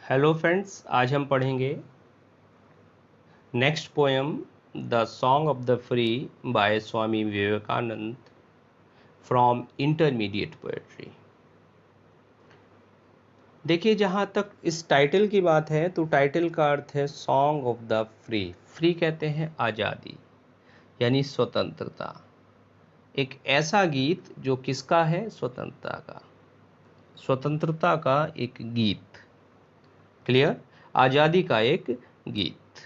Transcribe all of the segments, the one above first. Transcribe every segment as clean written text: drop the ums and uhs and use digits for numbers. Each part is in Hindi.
हेलो फ्रेंड्स, आज हम पढ़ेंगे next poem the song of the free by Swami Vivekananda from intermediate poetry. देखिए, जहाँ तक इस टाइटल की बात है तो टाइटल का अर्थ है song of the free. Free कहते हैं आज़ादी यानी स्वतंत्रता। एक ऐसा गीत जो किसका है? स्वतंत्रता का। स्वतंत्रता का एक गीत। क्लियर? आज़ादी का एक गीत।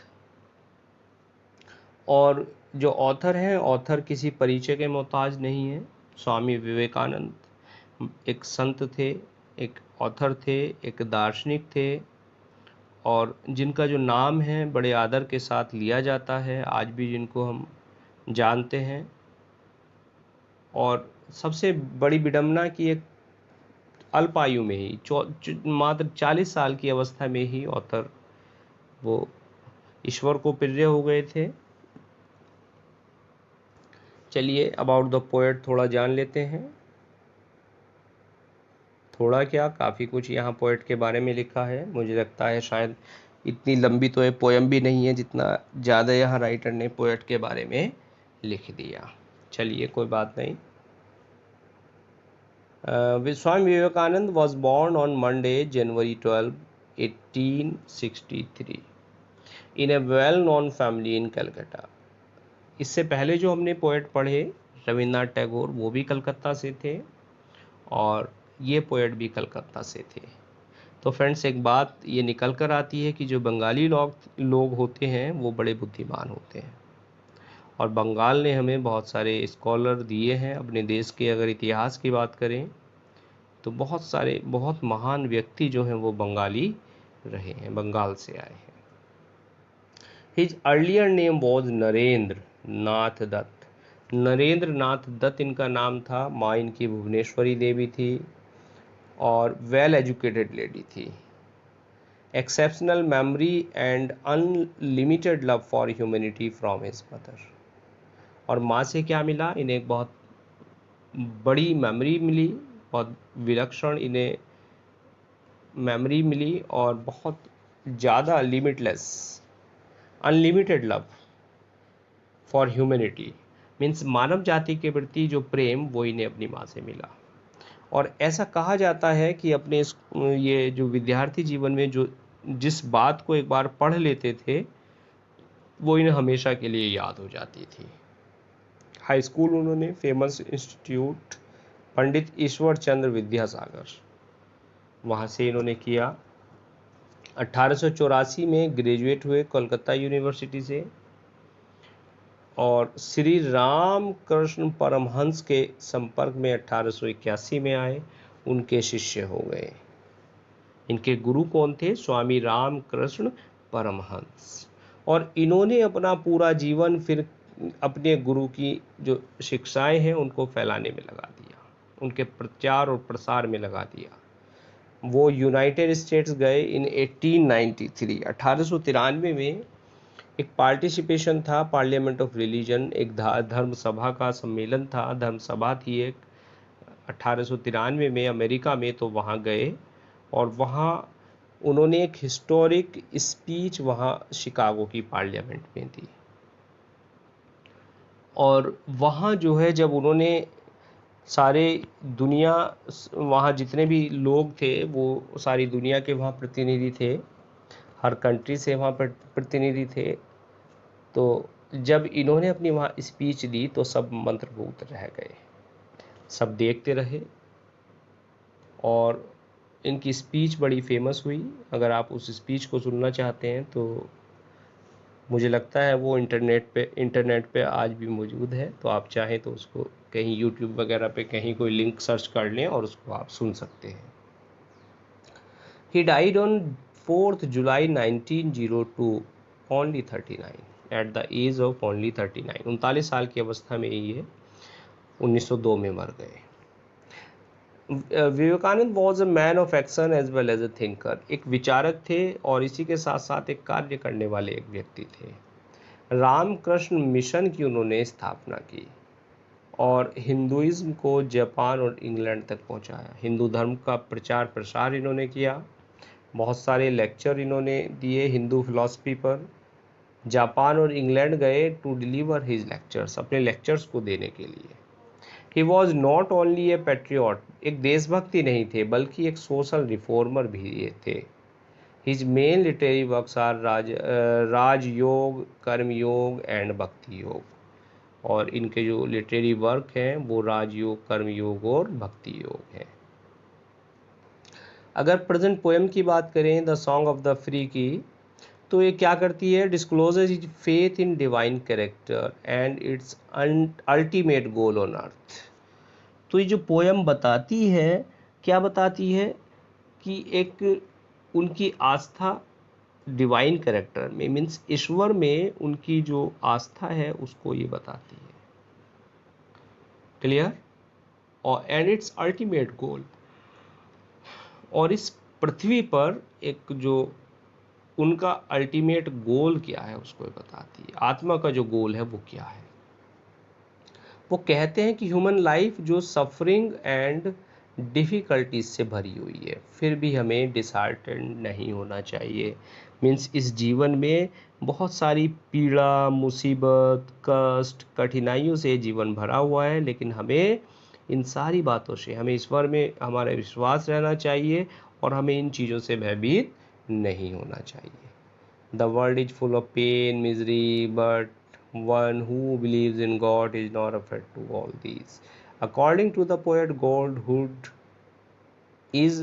और जो ऑथर हैं, ऑथर किसी परिचय के मोहताज नहीं है। स्वामी विवेकानंद एक संत थे, एक ऑथर थे, एक दार्शनिक थे, और जिनका जो नाम है बड़े आदर के साथ लिया जाता है, आज भी जिनको हम जानते हैं। और सबसे बड़ी विडंबना की एक अल्प आयु में ही मात्र 40 साल की अवस्था में ही ऑथर वो ईश्वर को प्रिय हो गए थे। चलिए अबाउट द पोएट थोड़ा जान लेते हैं। थोड़ा क्या, काफ़ी कुछ यहाँ पोएट के बारे में लिखा है। मुझे लगता है शायद इतनी लंबी तो ये पोएम भी नहीं है जितना ज़्यादा यहाँ राइटर ने पोएट के बारे में लिख दिया। चलिए कोई बात नहीं। Swami Vivekananda was born on Monday January 12, 1863 in a well known family in Calcutta. इससे पहले जो हमने पोएट पढ़े रविन्द्रनाथ टैगोर, वो भी कलकत्ता से थे और ये पोएट भी कलकत्ता से थे। तो फ्रेंड्स, एक बात ये निकल कर आती है कि जो बंगाली लोग होते हैं वो बड़े बुद्धिमान होते हैं, और बंगाल ने हमें बहुत सारे स्कॉलर दिए हैं। अपने देश के अगर इतिहास की बात करें तो बहुत सारे बहुत महान व्यक्ति जो हैं वो बंगाली रहे हैं, बंगाल से आए हैं। His earlier name was Narendra Nath Datta. Narendra Nath Datta इनका नाम था। माँ इनकी भुवनेश्वरी देवी थी और वेल एजुकेटेड लेडी थी। Exceptional memory and unlimited love for humanity from his mother. और माँ से क्या मिला? इन्हें एक बहुत बड़ी मेमोरी मिली, बहुत विलक्षण इन्हें मेमोरी मिली, और बहुत ज़्यादा limitless unlimited love for humanity means मानव जाति के प्रति जो प्रेम वो इन्हें अपनी माँ से मिला। और ऐसा कहा जाता है कि अपने ये जो विद्यार्थी जीवन में जो जिस बात को एक बार पढ़ लेते थे वो इन्हें हमेशा के लिए याद हो जाती थी। हाई स्कूल उन्होंने फेमस इंस्टीट्यूट पंडित ईश्वर चंद्र विद्यासागर, वहाँ से इन्होंने किया। 1884 में ग्रेजुएट हुए कोलकाता यूनिवर्सिटी से, और श्री राम कृष्ण परमहंस के संपर्क में 1881 में आए, उनके शिष्य हो गए। इनके गुरु कौन थे? स्वामी राम कृष्ण परमहंस। और इन्होंने अपना पूरा जीवन फिर अपने गुरु की जो शिक्षाएं हैं उनको फैलाने में लगा दिया, उनके प्रचार और प्रसार में लगा दिया। वो यूनाइटेड स्टेट्स गए इन 1893। 1893 में एक पार्टिसिपेशन था, पार्लियामेंट ऑफ रिलीजन, एक धर्म सभा का सम्मेलन था, धर्म सभा थी एक 1893 में अमेरिका में। तो वहाँ गए और वहाँ उन्होंने एक हिस्टोरिक स्पीच वहाँ शिकागो की पार्लियामेंट में दी। और वहाँ जो है जब उन्होंने सारे दुनिया, वहाँ जितने भी लोग थे वो सारी दुनिया के वहाँ प्रतिनिधि थे, हर कंट्री से वहाँ पर प्रतिनिधि थे। तो जब इन्होंने अपनी वहाँ स्पीच दी तो सब मंत्रमुग्ध रह गए, सब देखते रहे, और इनकी स्पीच बड़ी फेमस हुई। अगर आप उस स्पीच को सुनना चाहते हैं तो मुझे लगता है वो इंटरनेट पे आज भी मौजूद है, तो आप चाहें तो उसको कहीं यूट्यूब वगैरह पे कहीं कोई लिंक सर्च कर लें और उसको आप सुन सकते हैं। He died on 4th July 1902 only 39 at the age of only 39। 39 साल की अवस्था में ही है 1902 में मर गए। Vivekananda was a man of action as well as a thinker. एक विचारक थे और इसी के साथ साथ एक कार्य करने वाले एक व्यक्ति थे। रामकृष्ण मिशन की उन्होंने स्थापना की और हिंदुइज्म को जापान और इंग्लैंड तक पहुंचाया। हिंदू धर्म का प्रचार प्रसार इन्होंने किया। बहुत सारे लेक्चर इन्होंने दिए हिंदू फिलॉसफी पर। जापान और इंग्लैंड गए टू डिलीवर हिज लेक्चर्स, अपने लेक्चर्स को देने के लिए। He was not only A patriot, एक देशभक्ति नहीं थे बल्कि एक सोशल रिफॉर्मर भी ये थे। His main literary works are Rajyoga, Karmayoga and भक्ति योग। और इनके जो लिटरेरी वर्क हैं वो राजयोग, कर्मयोग और भक्ति योग हैं। अगर प्रेजेंट पोएम की बात करें the song of the free की, तो ये क्या करती है, discloses is faith in divine character and it's ultimate goal on earth. तो ये जो पोएम बताती है, क्या बताती है कि एक उनकी आस्था डिवाइन कैरेक्टर में, मीन्स ईश्वर में उनकी जो आस्था है उसको ये बताती है। क्लियर? और एंड इट्स अल्टीमेट गोल, और इस पृथ्वी पर एक जो उनका अल्टीमेट गोल क्या है उसको बताती है। आत्मा का जो गोल है वो क्या है। वो कहते हैं कि ह्यूमन लाइफ जो सफरिंग एंड डिफ़िकल्टीज से भरी हुई है, फिर भी हमें डिसहार्टेंड नहीं होना चाहिए। मीन्स इस जीवन में बहुत सारी पीड़ा, मुसीबत, कष्ट, कठिनाइयों से जीवन भरा हुआ है, लेकिन हमें इन सारी बातों से, हमें ईश्वर में हमारा विश्वास रहना चाहिए और हमें इन चीज़ों से भयभीत नहीं होना चाहिए। The world is full of pain, misery, but one who believes in God is not afraid to all these. According to the poet, godhood is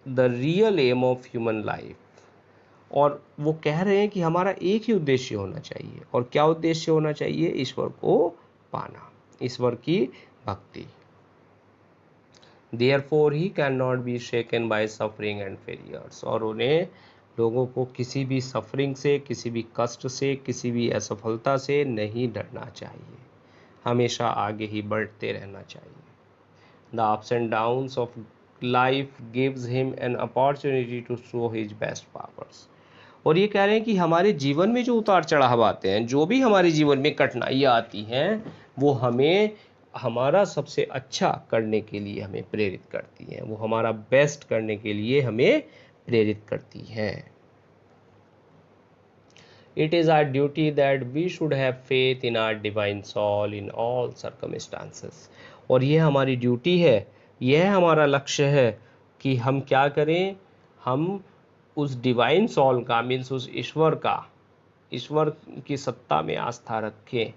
the real aim of human life. और वो कह रहे हैं कि हमारा एक ही उद्देश्य होना चाहिए, और क्या उद्देश्य होना चाहिए? ईश्वर को पाना, ईश्वर की भक्ति। Therefore he cannot be shaken by suffering and failures, और उन्हें लोगों को किसी भी सफरिंग से, किसी भी कष्ट से, किसी भी असफलता से नहीं डरना चाहिए, हमेशा आगे ही बढ़ते रहना चाहिए। The ups and downs of life gives him an opportunity to show his best powers. और ये कह रहे हैं कि हमारे जीवन में जो उतार चढ़ाव आते हैं, जो भी हमारे जीवन में कठिनाइयाँ आती हैं, वो हमें हमारा सबसे अच्छा करने के लिए हमें प्रेरित करती हैं, वो हमारा बेस्ट करने के लिए हमें प्रेरित करती हैं। It is our duty that we should have faith in our divine soul in all circumstances. और ये हमारी ड्यूटी है, यह हमारा लक्ष्य है कि हम क्या करें, हम उस डिवाइन सोल का, मीन्स उस ईश्वर का, ईश्वर की सत्ता में आस्था रखें,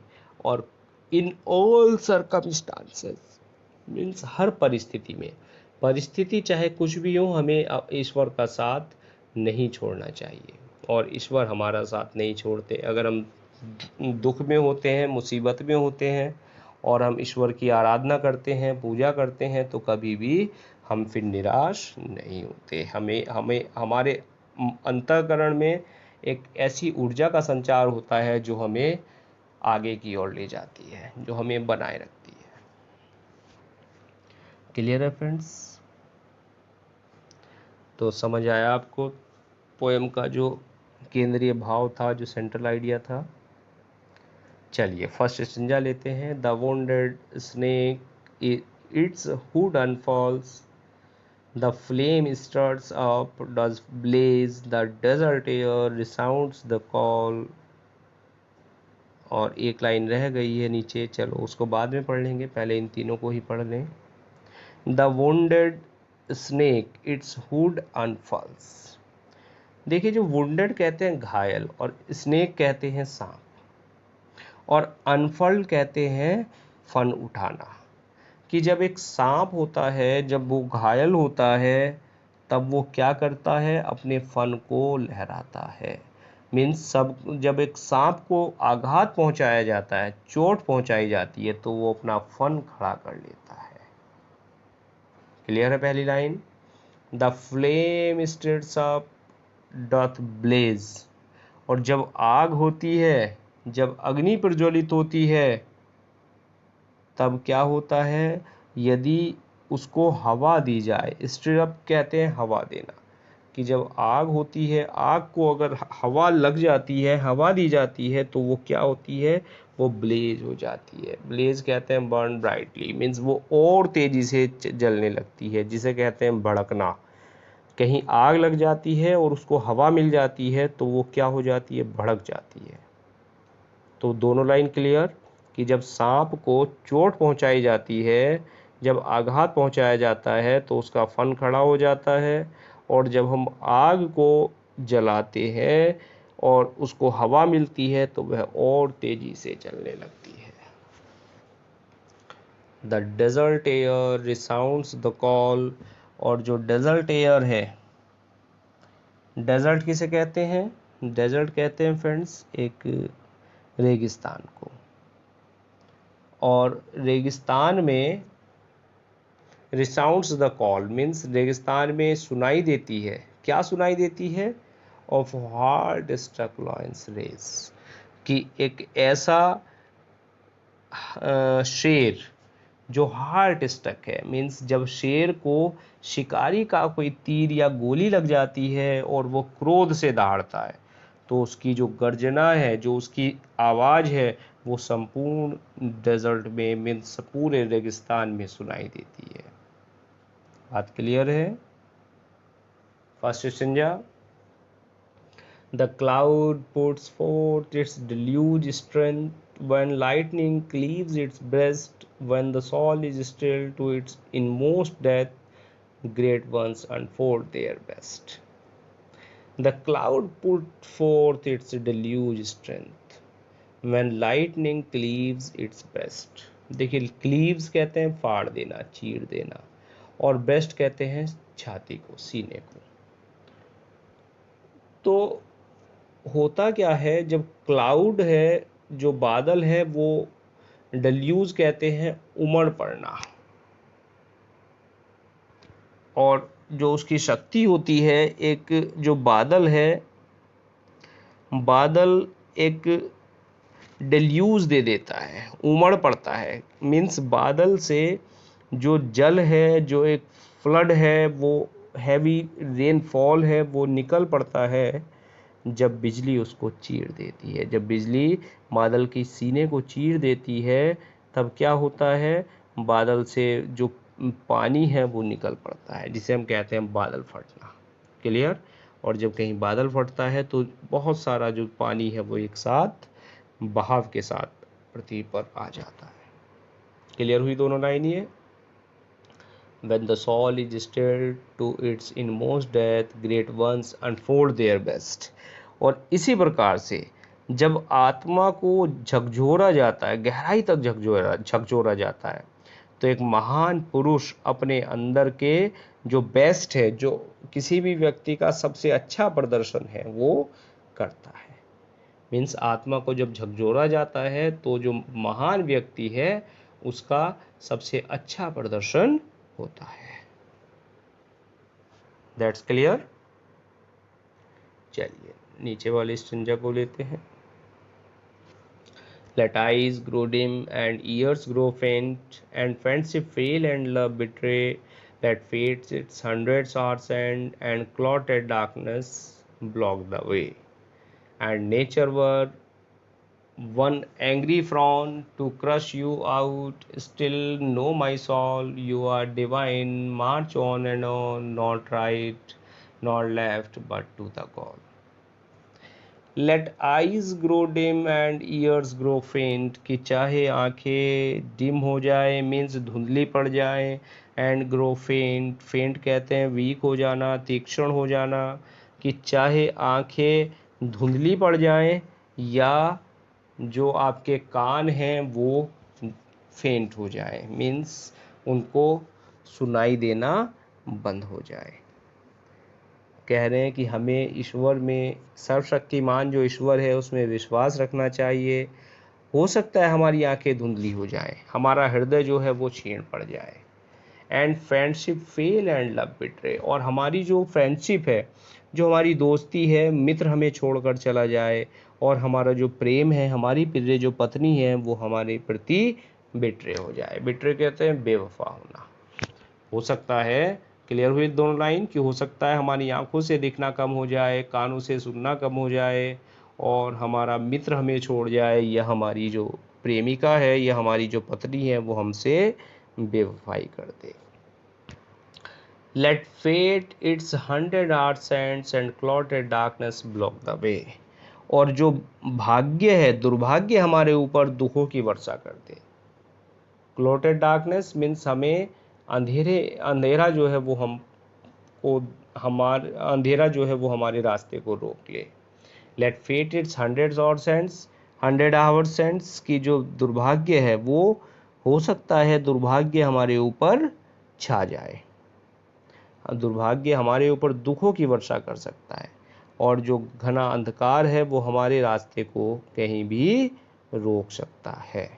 और इन ऑल सर्कमस्टांसेस, मीन्स हर परिस्थिति में, परिस्थिति चाहे कुछ भी हो, हमें ईश्वर का साथ नहीं छोड़ना चाहिए, और ईश्वर हमारा साथ नहीं छोड़ते। अगर हम दुख में होते हैं, मुसीबत में होते हैं, और हम ईश्वर की आराधना करते हैं, पूजा करते हैं, तो कभी भी हम फिर निराश नहीं होते। हमें हमारे अंतःकरण में एक ऐसी ऊर्जा का संचार होता है जो हमें आगे की ओर ले जाती है, जो हमें बनाए रखती है। क्लियर है फ्रेंड्स? तो समझ आया आपको पोएम का जो केंद्रीय भाव था, जो सेंट्रल आइडिया था। चलिए फर्स्ट स्टेंजा लेते हैं। The wounded snake its hood unfolds, the flame stirs up, does blaze, the desert air resounds the call। और एक लाइन रह गई है नीचे, चलो उसको बाद में पढ़ लेंगे, पहले इन तीनों को ही पढ़ लें। The wounded snake its hood unfolds. देखिए, जो वुंडेड कहते हैं घायल, और स्नेक कहते हैं सांप, और अनफॉल्ड कहते हैं फन उठाना। कि जब एक सांप होता है, जब वो घायल होता है, तब वो क्या करता है, अपने फन को लहराता है। मीन्स जब एक सांप को आघात पहुंचाया जाता है, चोट पहुंचाई जाती है, तो वो अपना फन खड़ा कर लेता है। क्लियर है पहली line? The flame stirs up doth blaze. और जब आग होती है, जब अग्नि प्रज्वलित होती है, तब क्या होता है, यदि उसको हवा दी जाए, स्टिरअप कहते हैं हवा देना, कि जब आग होती है, आग को अगर हवा लग जाती है, हवा दी जाती है, तो वो क्या होती है, वो ब्लेज हो जाती है। ब्लेज कहते हैं बर्न ब्राइटली, मीन्स वो और तेजी से जलने लगती है, जिसे कहते हैं भड़कना। कहीं आग लग जाती है और उसको हवा मिल जाती है तो वो क्या हो जाती है, भड़क जाती है। तो दोनों लाइन क्लियर कि जब सांप को चोट पहुंचाई जाती है, जब आघात पहुंचाया जाता है तो उसका फन खड़ा हो जाता है, और जब हम आग को जलाते हैं और उसको हवा मिलती है तो वह और तेजी से चलने लगती है। The desert air resounds the call, और जो डेजर्ट एयर है, डेजर्ट किसे कहते हैं, डेजर्ट कहते हैं फ्रेंड्स एक रेगिस्तान को। और रेगिस्तान में रिसाउंड्स द कॉल मीन्स रेगिस्तान में सुनाई देती है, क्या सुनाई देती है, of hard struck lions race, कि एक ऐसा शेर जो हार्ट स्टक है, मीन्स जब शेर को शिकारी का कोई तीर या गोली लग जाती है और वो क्रोध से दहाड़ता है तो उसकी जो गर्जना है, जो उसकी आवाज़ है, वो संपूर्ण डेजर्ट में मीन्स पूरे रेगिस्तान में सुनाई देती है। बात क्लियर है। First stanza, the cloud puts forth its deluge strength when lightning cleaves its breast, when the soul is still to its inmost depth, great ones unfold their best. The cloud put forth its deluge strength when lightning cleaves its breast. देखिए क्लीव्स कहते हैं फाड़ देना, चीर देना, और बेस्ट कहते हैं छाती को, सीने को। तो होता क्या है, जब क्लाउड है, जो बादल है, वो डल्यूज कहते हैं उमड़ पड़ना, और जो उसकी शक्ति होती है, एक जो बादल है, बादल एक डेल्यूज दे देता है, उमड़ पड़ता है, मीन्स बादल से जो जल है, जो एक फ्लड है, वो हैवी रेनफॉल है, वो निकल पड़ता है जब बिजली उसको चीर देती है। जब बिजली बादल की सीने को चीर देती है तब क्या होता है, बादल से जो पानी है वो निकल पड़ता है, जिसे हम कहते हैं बादल फटना। क्लियर। और जब कहीं बादल फटता है तो बहुत सारा जो पानी है वो एक साथ बहाव के साथ पृथ्वी पर आ जाता है। क्लियर हुई दोनों लाइन ये। When the soul is stilled to its inmost depth, great ones unfold their best. और इसी प्रकार से जब आत्मा को झकझोरा जाता है, गहराई तक झकझोरा जाता है, तो एक महान पुरुष अपने अंदर के जो बेस्ट है, जो किसी भी व्यक्ति का सबसे अच्छा प्रदर्शन है, वो करता है। मीन्स आत्मा को जब झकझोरा जाता है तो जो महान व्यक्ति है उसका सबसे अच्छा प्रदर्शन होता है। That's clear. चलिए नीचे वाले स्टेंजा को लेते हैं। Let eyes grow dim and ears grow faint, and friendship fail and love betray. Let fate's its hundreds hours and clotted darkness block the way. And nature were one angry frown to crush you out. Still know my soul, you are divine. March on and on, not right, nor left, but to the goal. Let eyes grow dim and ears grow faint, कि चाहे आंखें डिम हो जाए मीन्स धुंधली पड़ जाए, एंड ग्रो फेंट, फेंट कहते हैं वीक हो जाना, तीक्ष्ण हो जाना, कि चाहे आंखें धुंधली पड़ जाएं या जो आपके कान हैं वो फेंट हो जाए, मीन्स उनको सुनाई देना बंद हो जाए। कह रहे हैं कि हमें ईश्वर में, सर्वशक्तिमान जो ईश्वर है उसमें विश्वास रखना चाहिए। हो सकता है हमारी आंखें धुंधली हो जाए, हमारा हृदय जो है वो क्षीण पड़ जाए। And friendship fail and love betray, और हमारी जो फ्रेंडशिप है, जो हमारी दोस्ती है, मित्र हमें छोड़कर चला जाए, और हमारा जो प्रेम है, हमारी प्रिय जो पत्नी है वो हमारे प्रति बिट्रे हो जाए। बिट्रे कहते हैं बेवफा होना। हो सकता है, क्लियर हुई दोनों लाइन, कि हो सकता है हमारी आंखों से दिखना कम हो जाए, कानों से सुनना कम हो जाए, और हमारा मित्र हमें छोड़ जाए, या हमारी जो प्रेमिका है या हमारी जो पत्नी है वो हमसे बेवफाई कर दे। Let fate its 100 sands and clotted darkness block the way. और जो भाग्य है, दुर्भाग्य हमारे ऊपर दुखों की वर्षा कर दे। क्लोटेड डार्कनेस मीन्स हमें अंधेरा जो है वो अंधेरा जो है वो हमारे रास्ते को रोक ले। Let fate its 100 our cents की जो दुर्भाग्य है वो हो सकता है दुर्भाग्य हमारे ऊपर छा जाए, दुर्भाग्य हमारे ऊपर दुखों की वर्षा कर सकता है, और जो घना अंधकार है वो हमारे रास्ते को कहीं भी रोक सकता है।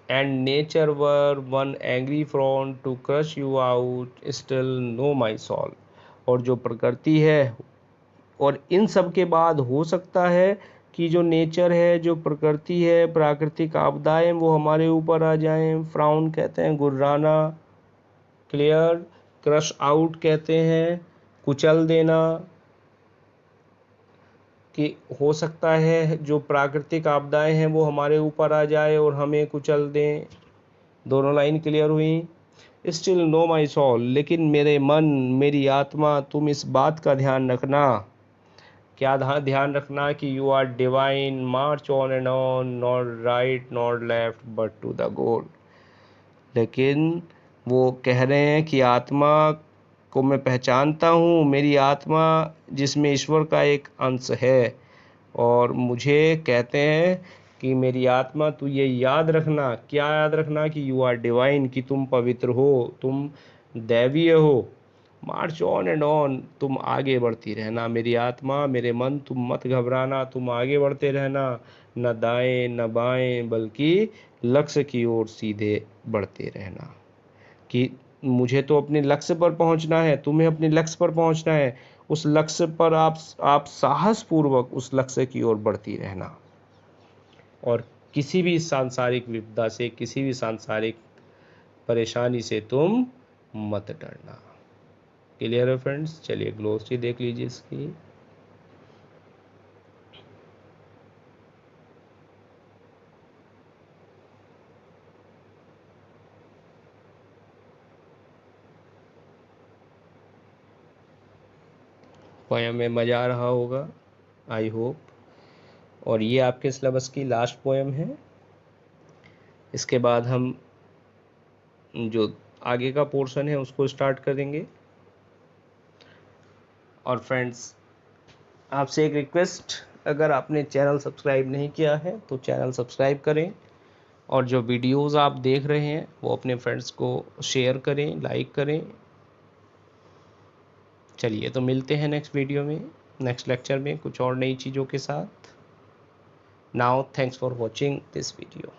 And nature were one angry front to crush you out, still know my soul. और जो प्रकृति है, और इन सब के बाद हो सकता है कि जो नेचर है, जो प्रकृति है, प्राकृतिक आपदाएं वो हमारे ऊपर आ जाएं। फ्राउन कहते हैं गुर्राना, क्लियर, क्रश आउट कहते हैं कुचल देना, कि हो सकता है जो प्राकृतिक आपदाएं हैं वो हमारे ऊपर आ जाए और हमें कुचल दें। दोनों लाइन क्लियर हुई। स्टिल नो माई सोल, लेकिन मेरे मन, मेरी आत्मा, तुम इस बात का ध्यान रखना। क्या ध्यान रखना? कि you are divine, march on and on, not right not left but to the goal. लेकिन वो कह रहे हैं कि आत्मा को मैं पहचानता हूँ, मेरी आत्मा जिसमें ईश्वर का एक अंश है, और मुझे कहते हैं कि मेरी आत्मा तू ये याद रखना। क्या याद रखना? कि यू आर डिवाइन, कि तुम पवित्र हो, तुम दैवीय हो। मार्च ऑन एंड ऑन, तुम आगे बढ़ती रहना। मेरी आत्मा, मेरे मन, तुम मत घबराना, तुम आगे बढ़ते रहना, न दाएं न बाएं, बल्कि लक्ष्य की ओर सीधे बढ़ते रहना। कि मुझे तो अपने लक्ष्य पर पहुंचना है, तुम्हें अपने लक्ष्य पर पहुंचना है। उस लक्ष्य पर आप साहस पूर्वक उस लक्ष्य की ओर बढ़ती रहना, और किसी भी सांसारिक विपदा से, किसी भी सांसारिक परेशानी से तुम मत डरना। क्लियर है फ्रेंड्स? चलिए ग्लोसरी देख लीजिए इसकी। पोएम में मज़ा आ रहा होगा, आई होप। और ये आपके सिलेबस की लास्ट पोएम है। इसके बाद हम जो आगे का पोर्शन है उसको स्टार्ट करेंगे। और फ्रेंड्स, आपसे एक रिक्वेस्ट, अगर आपने चैनल सब्सक्राइब नहीं किया है तो चैनल सब्सक्राइब करें, और जो वीडियोस आप देख रहे हैं वो अपने फ्रेंड्स को शेयर करें, लाइक करें। चलिए, तो मिलते हैं नेक्स्ट वीडियो में, नेक्स्ट लेक्चर में कुछ और नई चीज़ों के साथ। Now thanks for watching this video.